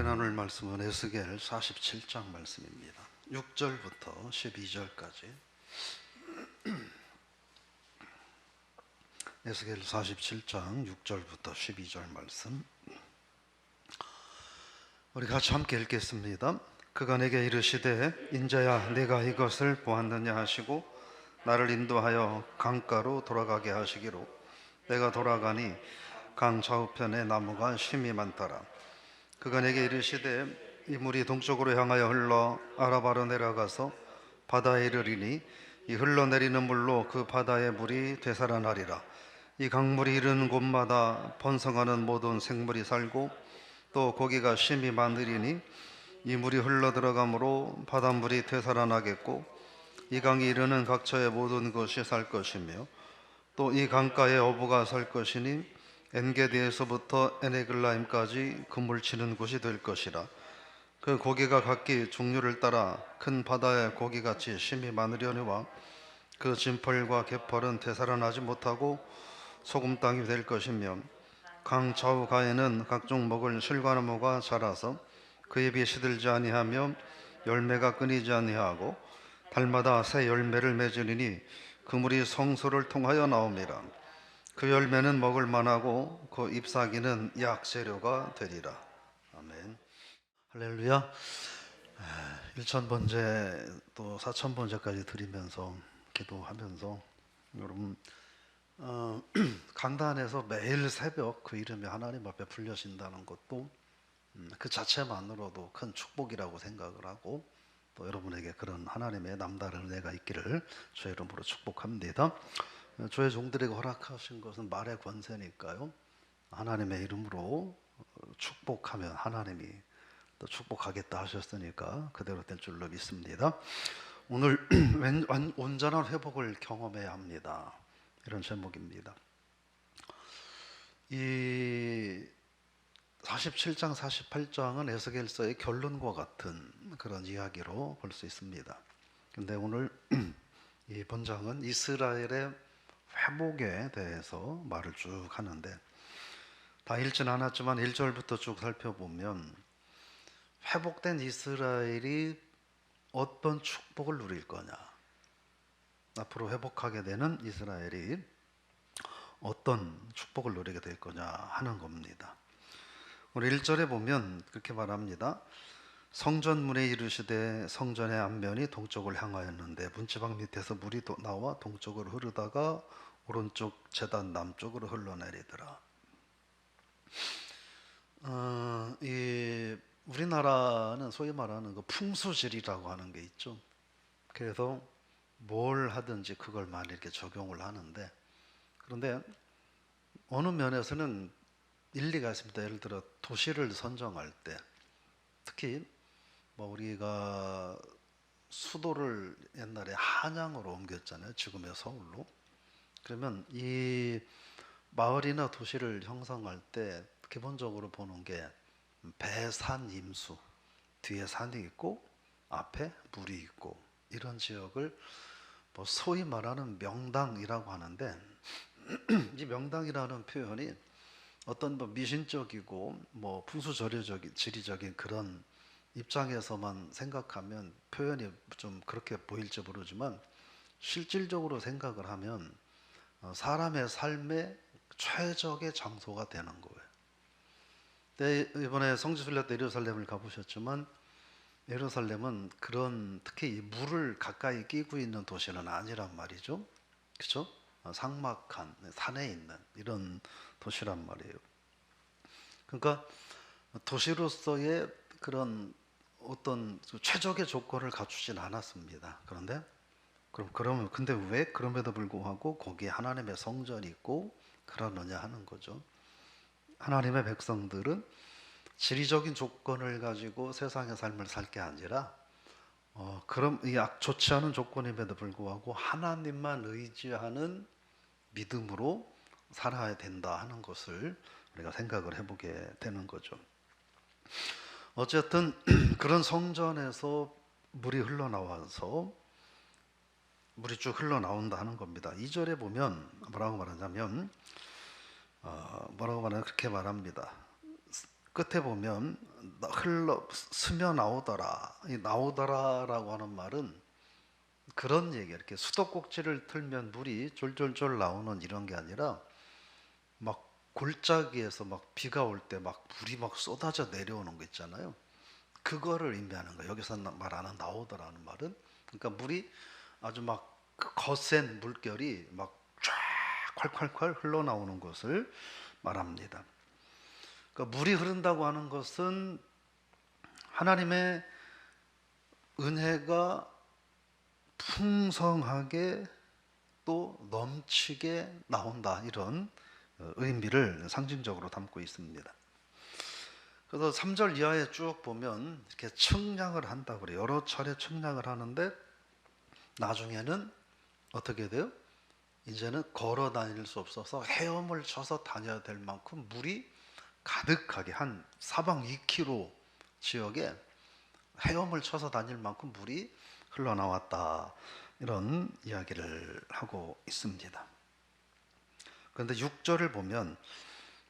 나눌 말씀은 에스겔 47장 말씀입니다. 6절부터 12절까지. 에스겔 47장 6절부터 12절 말씀, 우리 같이 함께 읽겠습니다. 그가 내게 이르시되 인자야 내가 이것을 보았느냐 하시고 나를 인도하여 강가로 돌아가게 하시기로 내가 돌아가니 강 좌우편에 나무가 심이 많더라. 그가 내게 이르시되 이 물이 동쪽으로 향하여 흘러 아라바로 내려가서 바다에 이르리니 이 흘러내리는 물로 그 바다의 물이 되살아나리라. 이 강물이 이르는 곳마다 번성하는 모든 생물이 살고 또 고기가 심이 많으리니 이 물이 흘러 들어가므로 바닷물이 되살아나겠고 이 강이 이르는 각처의 모든 것이 살 것이며 또 이 강가에 어부가 살 것이니 엔게디에서부터 에네글라임까지 그물치는 곳이 될 것이라. 그 고기가 각기 종류를 따라 큰 바다의 고기같이 심이 많으려니와 그 진펄과 갯벌은 되살아나지 못하고 소금 땅이 될 것이며 강 좌우가에는 각종 먹을 실과나무가 자라서 그 잎이 시들지 아니하며 열매가 끊이지 아니하고 달마다 새 열매를 맺으리니 그 물이 성소를 통하여 나옵니다. 그 열매는 먹을 만하고 그 잎사귀는 약재료가 되리라. 아멘. 할렐루야. 1,000번째 또 4,000번째까지 드리면서 기도하면서 여러분 강단에서 매일 새벽 그 이름이 하나님 앞에 불려진다는 것도 그 자체만으로도 큰 축복이라고 생각을 하고 또 여러분에게 그런 하나님의 남다른 은혜가 있기를 주의 이름으로 축복합니다. 주의 종들에게 허락하신 것은 말의 권세니까요. 하나님의 이름으로 축복하면 하나님이 또 축복하겠다 하셨으니까 그대로 될 줄로 믿습니다. 오늘 온전한 회복을 경험해야 합니다. 이런 제목입니다. 이 47장, 48장은 에스겔서의 결론과 같은 그런 이야기로 볼 수 있습니다. 근데 오늘 이 본장은 이스라엘의 회복에 대해서 말을 쭉 하는데 다 읽지는 않았지만 1절부터 쭉 살펴보면 회복된 이스라엘이 어떤 축복을 누릴 거냐, 앞으로 회복하게 되는 이스라엘이 어떤 축복을 누리게 될 거냐 하는 겁니다. 오늘 1절에 보면 그렇게 말합니다. 성전문에 이르시되 성전의 앞면이 동쪽을 향하였는데 문지방 밑에서 물이 나와 동쪽으로 흐르다가 오른쪽 제단 남쪽으로 흘러내리더라. 이 우리나라는 소위 말하는 그 풍수지리라고 하는 게 있죠. 그래서 뭘 하든지 그걸 많이 이렇게 적용을 하는데, 그런데 어느 면에서는 일리가 있습니다. 예를 들어 도시를 선정할 때, 특히 우리가 수도를 옛날에 한양으로 옮겼잖아요. 지금의 서울로. 그러면 이 마을이나 도시를 형성할 때 기본적으로 보는 게 배산임수, 뒤에 산이 있고 앞에 물이 있고 이런 지역을 소위 말하는 명당이라고 하는데 이 명당이라는 표현이 어떤 미신적이고 풍수지리적인 그런 입장에서만 생각하면 표현이 좀 그렇게 보일지 모르지만 실질적으로 생각을 하면 사람의 삶의 최적의 장소가 되는 거예요. 이번에 성지순례 때 예루살렘을 가보셨지만 예루살렘은 그런 특히 이 물을 가까이 끼고 있는 도시는 아니란 말이죠. 그렇죠? 삭막한 산에 있는 이런 도시란 말이에요. 그러니까 도시로서의 그런 어떤 최적의 조건을 갖추진 않았습니다. 근데 왜 그럼에도 불구하고 거기에 하나님의 성전이 있고 그러느냐 하는 거죠. 하나님의 백성들은 지리적인 조건을 가지고 세상의 삶을 살 게 아니라 그럼 이 좋지 않은 조건임에도 불구하고 하나님만 의지하는 믿음으로 살아야 된다 하는 것을 우리가 생각을 해보게 되는 거죠. 어쨌든 그런 성전에서 물이 흘러나와서 물이 쭉 흘러나온다 하는 겁니다. 2절에 보면 뭐라고 말하냐면 그렇게 말합니다. 끝에 보면 흘러 스며 나오더라. 이 나오더라라고 하는 말은 그런 얘기예요. 이렇게 수도꼭지를 틀면 물이 졸졸졸 나오는 이런 게 아니라 막 골짜기에서 막 비가 올 때 막 물이 막 쏟아져 내려오는 거 있잖아요. 그거를 의미하는 거예요. 여기서 말하는 나오더라는 말은, 그러니까 물이 아주 막 그 거센 물결이 막 쫙 콸콸콸 흘러나오는 것을 말합니다. 그러니까 물이 흐른다고 하는 것은 하나님의 은혜가 풍성하게 또 넘치게 나온다, 이런 의미를 상징적으로 담고 있습니다. 그래서 3절 이하에 쭉 보면 이렇게 청량을 한다고 그래요. 여러 차례 청량을 하는데 나중에는 어떻게 돼요? 이제는 걸어 다닐 수 없어서 헤엄을 쳐서 다녀야 될 만큼 물이 가득하게, 한 사방 2km 지역에 헤엄을 쳐서 다닐 만큼 물이 흘러나왔다, 이런 이야기를 하고 있습니다. 그런데 6절을 보면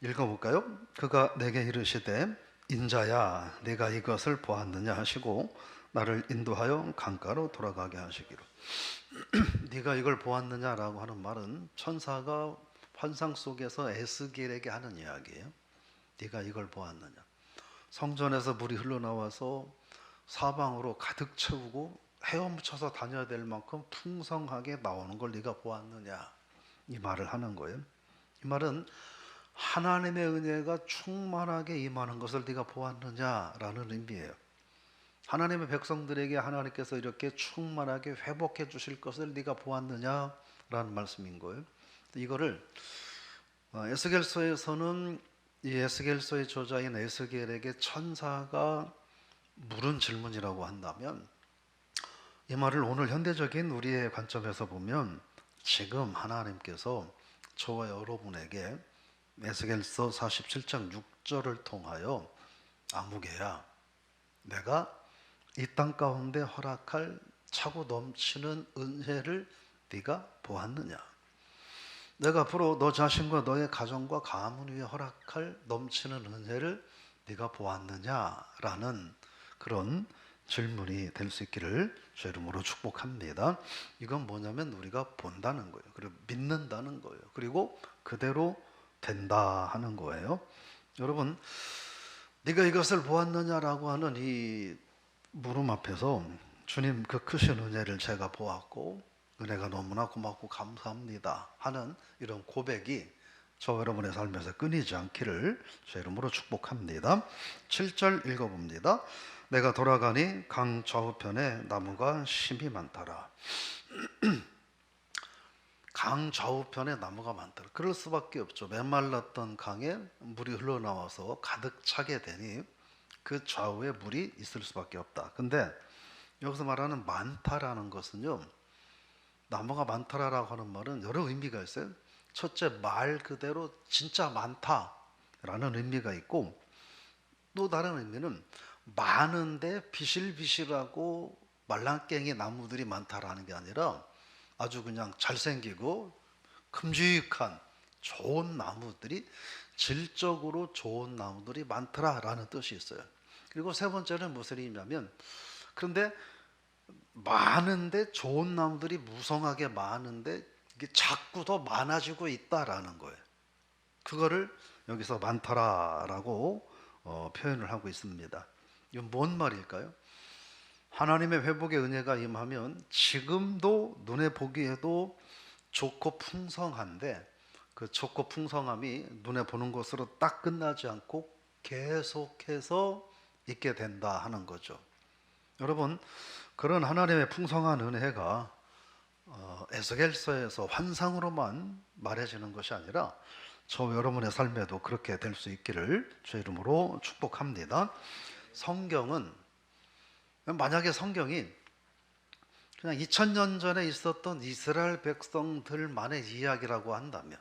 읽어볼까요? 그가 내게 이르시되 인자야 내가 이것을 보았느냐 하시고 나를 인도하여 강가로 돌아가게 하시기로. 네가 이걸 보았느냐라고 하는 말은 천사가 환상 속에서 에스겔에게 하는 이야기예요. 네가 이걸 보았느냐. 성전에서 물이 흘러나와서 사방으로 가득 채우고 헤엄쳐서 다녀야 될 만큼 풍성하게 나오는 걸 네가 보았느냐, 이 말을 하는 거예요. 이 말은 하나님의 은혜가 충만하게 임하는 것을 네가 보았느냐라는 의미예요. 하나님의 백성들에게 하나님께서 이렇게 충만하게 회복해 주실 것을 네가 보았느냐라는 말씀인 거예요. 이거를 에스겔서에서는 이 에스겔서의 저자인 에스겔에게 천사가 물은 질문이라고 한다면, 이 말을 오늘 현대적인 우리의 관점에서 보면 지금 하나님께서 저와 여러분에게 에스겔서 47장 6절을 통하여 아무개야 내가 이 땅 가운데 허락할 차고 넘치는 은혜를 네가 보았느냐, 내가 앞으로 너 자신과 너의 가정과 가문 위에 허락할 넘치는 은혜를 네가 보았느냐라는 그런 질문이 될 수 있기를 주 이름으로 축복합니다. 이건 뭐냐면 우리가 본다는 거예요. 그리고 믿는다는 거예요. 그리고 그대로 된다 하는 거예요. 여러분, 네가 이것을 보았느냐라고 하는 이 물음 앞에서 주님 그 크신 은혜를 제가 보았고 은혜가 너무나 고맙고 감사합니다 하는 이런 고백이 저 여러분의 삶에서 끊이지 않기를 주 이름으로 축복합니다. 7절 읽어봅니다. 내가 돌아가니 강 좌우편에 나무가 심이 많더라. 강 좌우편에 나무가 많더라. 그럴 수밖에 없죠. 메말랐던 강에 물이 흘러나와서 가득 차게 되니 그 좌우에 물이 있을 수밖에 없다. 근데 여기서 말하는 많다라는 것은요, 나무가 많다라고 하는 말은 여러 의미가 있어요. 첫째, 말 그대로 진짜 많다라는 의미가 있고, 또 다른 의미는 많은데 비실비실하고 말랑깽이 나무들이 많다라는 게 아니라 아주 그냥 잘생기고 큼직한 좋은 나무들이, 질적으로 좋은 나무들이 많더라라는 뜻이 있어요. 그리고 세 번째는 무슨 의미냐면, 그런데 많은데 좋은 나무들이 무성하게 많은데 이게 자꾸 더 많아지고 있다라는 거예요. 그거를 여기서 많더라라고 표현을 하고 있습니다. 이건 뭔 말일까요? 하나님의 회복의 은혜가 임하면 지금도 눈에 보기에도 좋고 풍성한데 그 좋고 풍성함이 눈에 보는 것으로 딱 끝나지 않고 계속해서 있게 된다 하는 거죠. 여러분, 그런 하나님의 풍성한 은혜가 에스겔서에서 환상으로만 말해지는 것이 아니라 저 여러분의 삶에도 그렇게 될 수 있기를 주 이름으로 축복합니다. 성경은, 만약에 성경이 그냥 2000년 전에 있었던 이스라엘 백성들만의 이야기라고 한다면,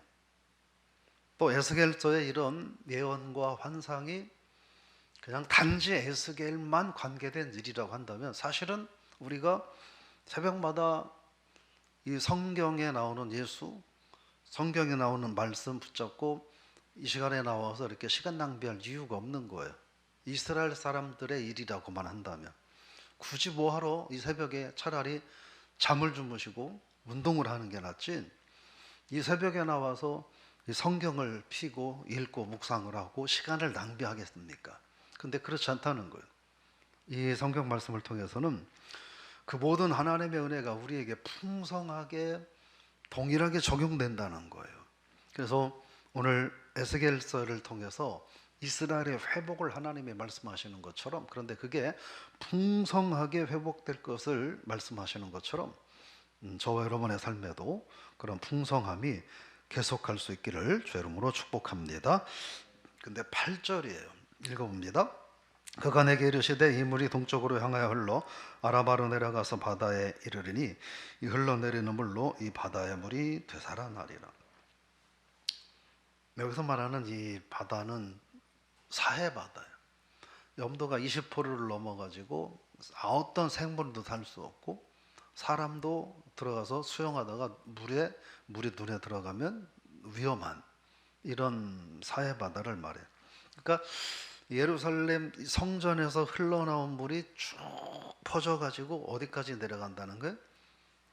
또 에스겔서의 이런 예언과 환상이 그냥 단지 에스겔만 관계된 일이라고 한다면, 사실은 우리가 새벽마다 이 성경에 나오는 예수, 성경에 나오는 말씀 붙잡고 이 시간에 나와서 이렇게 시간 낭비할 이유가 없는 거예요. 이스라엘 사람들의 일이라고만 한다면 굳이 뭐하러 이 새벽에 차라리 잠을 주무시고 운동을 하는 게 낫지, 이 새벽에 나와서 이 성경을 피고 읽고 묵상을 하고 시간을 낭비하겠습니까? 근데 그렇지 않다는 거예요. 이 성경 말씀을 통해서는 그 모든 하나님의 은혜가 우리에게 풍성하게 동일하게 적용된다는 거예요. 그래서 오늘 에스겔서를 통해서 이스라엘의 회복을 하나님이 말씀하시는 것처럼, 그런데 그게 풍성하게 회복될 것을 말씀하시는 것처럼 저와 여러분의 삶에도 그런 풍성함이 계속할 수 있기를 주의 이름으로 축복합니다. 근데 8절이에요. 읽어봅니다. 그가 내게 이르시되 이 물이 동쪽으로 향하여 흘러 아라바로 내려가서 바다에 이르리니 이 흘러내리는 물로 이 바다의 물이 되살아나리라. 여기서 말하는 이 바다는 사해바다예요. 염도가 20%를 넘어가지고 어떤 생물도 살 수 없고 사람도 들어가서 수영하다가 물이 눈에 들어가면 위험한 이런 사해바다를 말해요. 그러니까 예루살렘 성전에서 흘러나온 물이 쭉 퍼져가지고 어디까지 내려간다는 거예요?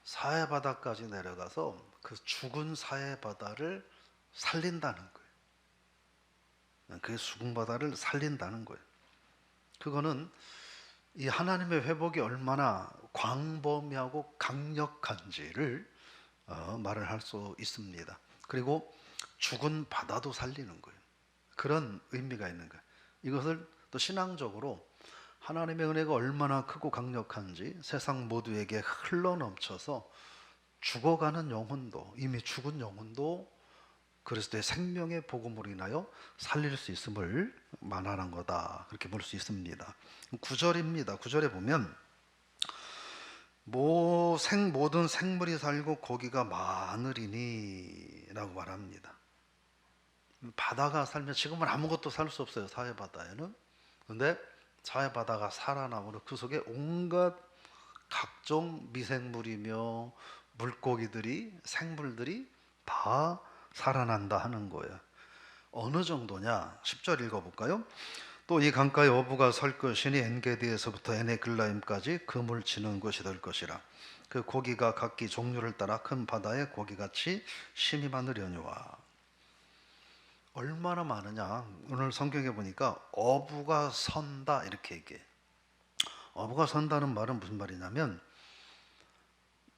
사해바다까지 내려가서 그 죽은 사해바다를 살린다는 거예요. 그 죽은 바다를 살린다는 거예요. 그거는 이 하나님의 회복이 얼마나 광범위하고 강력한지를 말을 할 수 있습니다. 그리고 죽은 바다도 살리는 거예요. 그런 의미가 있는 거예요. 이것을 또 신앙적으로 하나님의 은혜가 얼마나 크고 강력한지 세상 모두에게 흘러넘쳐서 죽어가는 영혼도, 이미 죽은 영혼도 그리스도의 생명의 복음으로 인하여 살릴 수 있음을 말하는 거다, 그렇게 볼 수 있습니다. 9절입니다. 9절에 보면 모든 생물이 살고 고기가 많으리니 라고 말합니다. 바다가 살면, 지금은 아무것도 살 수 없어요, 사해바다에는. 그런데 사해바다가 살아남으로 그 속에 온갖 각종 미생물이며 물고기들이, 생물들이 다 살아난다 하는 거예요. 어느 정도냐? 10절 읽어볼까요? 또 이 강가에 어부가 설 것이니 엔게디에서부터 에네글라임까지 그물 치는 곳이 될 것이라. 그 고기가 각기 종류를 따라 큰 바다의 고기같이 심이 많으려니와. 얼마나 많으냐? 오늘 성경에 보니까 어부가 선다 이렇게 얘기해. 어부가 선다는 말은 무슨 말이냐면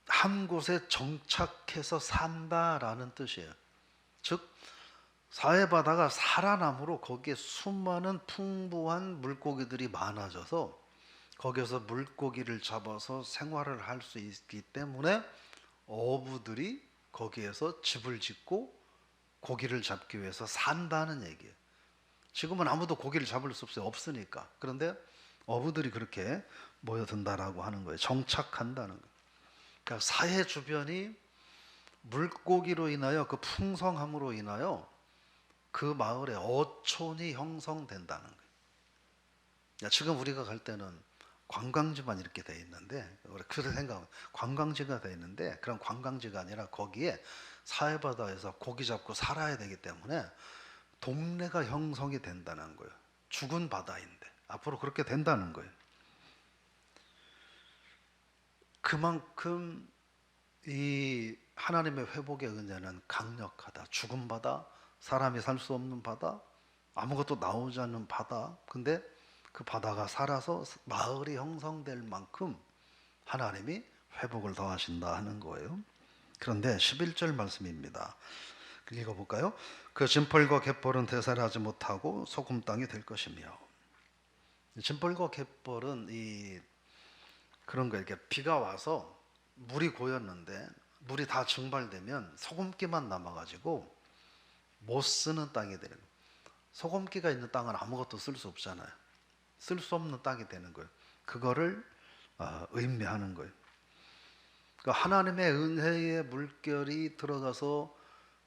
한 곳에 정착해서 산다라는 뜻이에요. 즉 사해바다가 살아남으로 거기에 수많은 풍부한 물고기들이 많아져서 거기에서 물고기를 잡아서 생활을 할 수 있기 때문에 어부들이 거기에서 집을 짓고 고기를 잡기 위해서 산다는 얘기예요. 지금은 아무도 고기를 잡을 수 없어요. 없으니까. 그런데 어부들이 그렇게 모여든다라고 하는 거예요. 정착한다는 거예요. 그러니까 사해 주변이 물고기로 인하여, 그 풍성함으로 인하여 그 마을에 어촌이 형성된다는 거예요. 지금 우리가 갈 때는 관광지만 이렇게 돼 있는데, 그렇게 생각하면 관광지가 돼 있는데, 그런 관광지가 아니라 거기에 사해바다에서 고기 잡고 살아야 되기 때문에 동네가 형성이 된다는 거예요. 죽은 바다인데 앞으로 그렇게 된다는 거예요. 그만큼 이 하나님의 회복의 은혜는 강력하다. 죽은 바다, 사람이 살 수 없는 바다, 아무것도 나오지 않는 바다. 근데 그 바다가 살아서 마을이 형성될 만큼 하나님이 회복을 더하신다 하는 거예요. 그런데 11절 말씀입니다. 읽어볼까요? 그 진펄과 갯벌은 되살하지 못하고 소금 땅이 될 것이며. 진펄과 갯벌은 그런 거, 이렇게 비가 와서 물이 고였는데 물이 다 증발되면 소금기만 남아가지고 못 쓰는 땅이 되는 거예요. 소금기가 있는 땅은 아무것도 쓸 수 없잖아요. 쓸 수 없는 땅이 되는 거예요. 그거를 의미하는 거예요. 그러니까 하나님의 은혜의 물결이 들어가서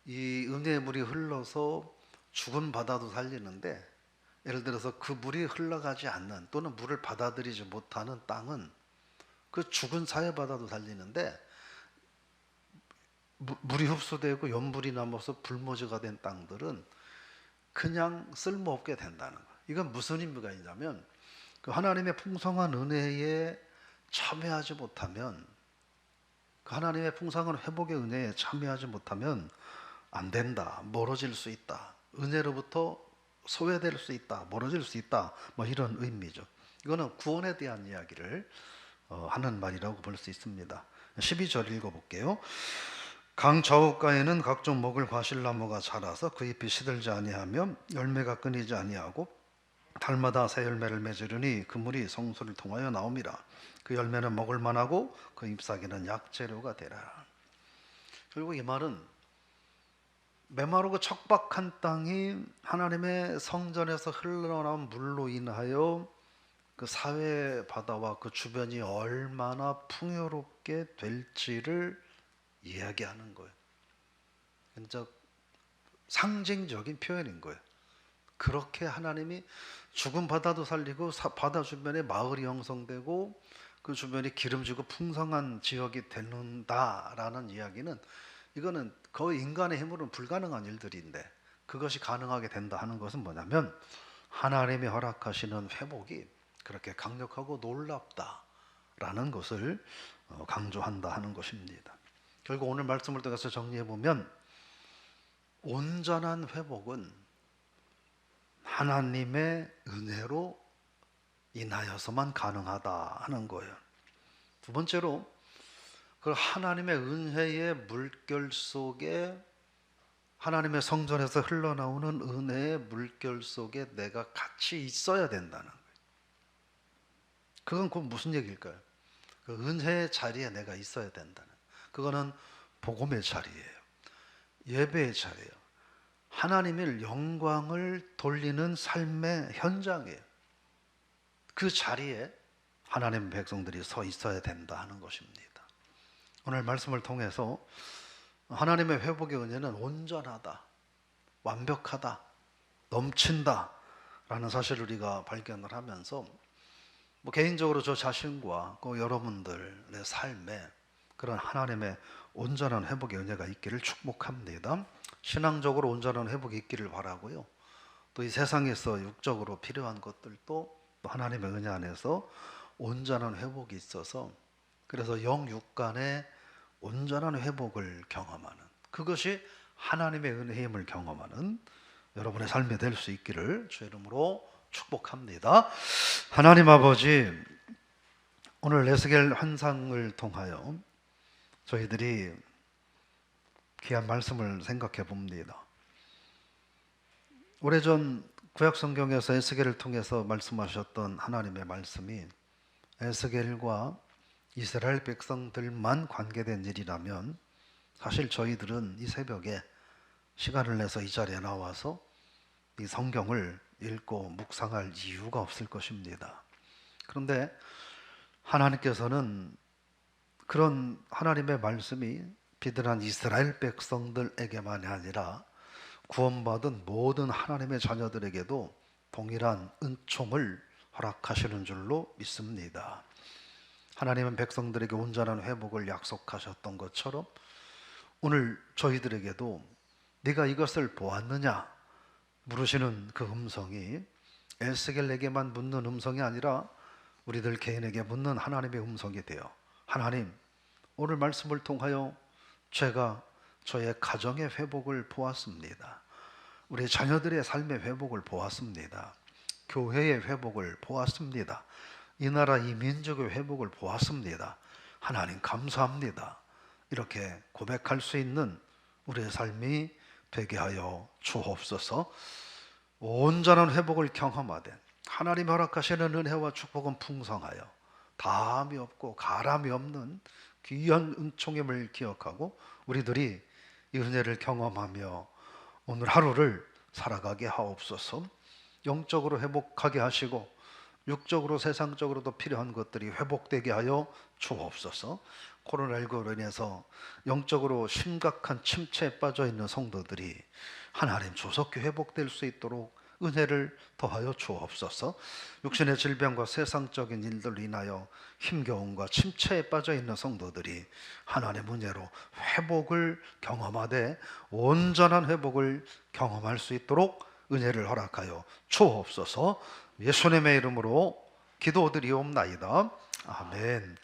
이 은혜의 물이 흘러서 죽은 바다도 살리는데, 예를 들어서 그 물이 흘러가지 않는, 또는 물을 받아들이지 못하는 땅은 그 죽은 사해바다도 살리는데, 물이 흡수되고 연물이 남아서 불모지가 된 땅들은 그냥 쓸모없게 된다는 거예요. 이건 무슨 의미가 있냐면 그 하나님의 풍성한 은혜에 참여하지 못하면, 그 하나님의 풍성한 회복의 은혜에 참여하지 못하면 안 된다, 멀어질 수 있다, 은혜로부터 소외될 수 있다, 멀어질 수 있다, 뭐 이런 의미죠. 이거는 구원에 대한 이야기를 하는 말이라고 볼 수 있습니다. 12절 읽어볼게요. 강 좌우가에는 각종 먹을 과실나무가 자라서 그 잎이 시들지 아니하며 열매가 끊이지 아니하고 달마다 새 열매를 맺으려니 그 물이 성소를 통하여 나옵니다. 그 열매는 먹을 만하고 그 잎사귀는 약재료가 되라. 결국 이 말은 메마르고 척박한 땅이 하나님의 성전에서 흘러나온 물로 인하여 그 사회 바다와 그 주변이 얼마나 풍요롭게 될지를 이야기하는 거예요. 진짜 상징적인 표현인 거예요. 그렇게 하나님이 죽은 바다도 살리고 바다 주변에 마을이 형성되고 그 주변이 기름지고 풍성한 지역이 되는다라는 이야기는, 이거는 거의 인간의 힘으로는 불가능한 일들인데 그것이 가능하게 된다 하는 것은 뭐냐면 하나님이 허락하시는 회복이 그렇게 강력하고 놀랍다라는 것을 강조한다 하는 것입니다. 결국 오늘 말씀을 통해서 정리해 보면 온전한 회복은 하나님의 은혜로 인하여서만 가능하다 하는 거예요. 두 번째로 그 하나님의 은혜의 물결 속에, 하나님의 성전에서 흘러나오는 은혜의 물결 속에 내가 같이 있어야 된다는 거예요. 그건 곧 무슨 얘기일까요? 그 은혜의 자리에 내가 있어야 된다는, 그거는 복음의 자리예요. 예배의 자리예요. 하나님의 영광을 돌리는 삶의 현장이에요. 그 자리에 하나님 백성들이 서 있어야 된다 하는 것입니다. 오늘 말씀을 통해서 하나님의 회복의 은혜는 온전하다, 완벽하다, 넘친다 라는 사실을 우리가 발견을 하면서 개인적으로 저 자신과 여러분들의 삶에 그런 하나님의 온전한 회복의 은혜가 있기를 축복합니다. 신앙적으로 온전한 회복이 있기를 바라고요. 또 이 세상에서 육적으로 필요한 것들도 또 하나님의 은혜 안에서 온전한 회복이 있어서, 그래서 영육간의 온전한 회복을 경험하는, 그것이 하나님의 은혜의 힘을 경험하는 여러분의 삶이 될 수 있기를 주의 이름으로 축복합니다. 하나님 아버지, 오늘 에스겔 환상을 통하여 저희들이 귀한 말씀을 생각해 봅니다. 오래전 구약 성경에서 에스겔을 통해서 말씀하셨던 하나님의 말씀이 에스겔과 이스라엘 백성들만 관계된 일이라면 사실 저희들은 이 새벽에 시간을 내서 이 자리에 나와서 이 성경을 읽고 묵상할 이유가 없을 것입니다. 그런데 하나님께서는 그런 하나님의 말씀이 비단한 이스라엘 백성들에게만이 아니라 구원받은 모든 하나님의 자녀들에게도 동일한 은총을 허락하시는 줄로 믿습니다. 하나님은 백성들에게 온전한 회복을 약속하셨던 것처럼 오늘 저희들에게도 네가 이것을 보았느냐 물으시는 그 음성이 에스겔에게만 묻는 음성이 아니라 우리들 개인에게 묻는 하나님의 음성이 되어, 하나님, 오늘 말씀을 통하여 제가 저의 가정의 회복을 보았습니다. 우리 자녀들의 삶의 회복을 보았습니다. 교회의 회복을 보았습니다. 이 나라 이 민족의 회복을 보았습니다. 하나님 감사합니다. 이렇게 고백할 수 있는 우리의 삶이 되게 하여 주옵소서. 온전한 회복을 경험하되 하나님 허락하시는 은혜와 축복은 풍성하여 다함이 없고 가람이 없는 귀한 은총임을 기억하고 우리들이 이 은혜를 경험하며 오늘 하루를 살아가게 하옵소서. 영적으로 회복하게 하시고 육적으로 세상적으로도 필요한 것들이 회복되게 하여 주옵소서. 코로나19로 인해서 영적으로 심각한 침체에 빠져 있는 성도들이 하나님 조속히 회복될 수 있도록 은혜를 더하여 주옵소서. 육신의 질병과 세상적인 일들로 인하여 힘겨움과 침체에 빠져 있는 성도들이 하나님의 은혜로 회복을 경험하되 온전한 회복을 경험할 수 있도록 은혜를 허락하여 주옵소서. 예수님의 이름으로 기도드리옵나이다. 아멘.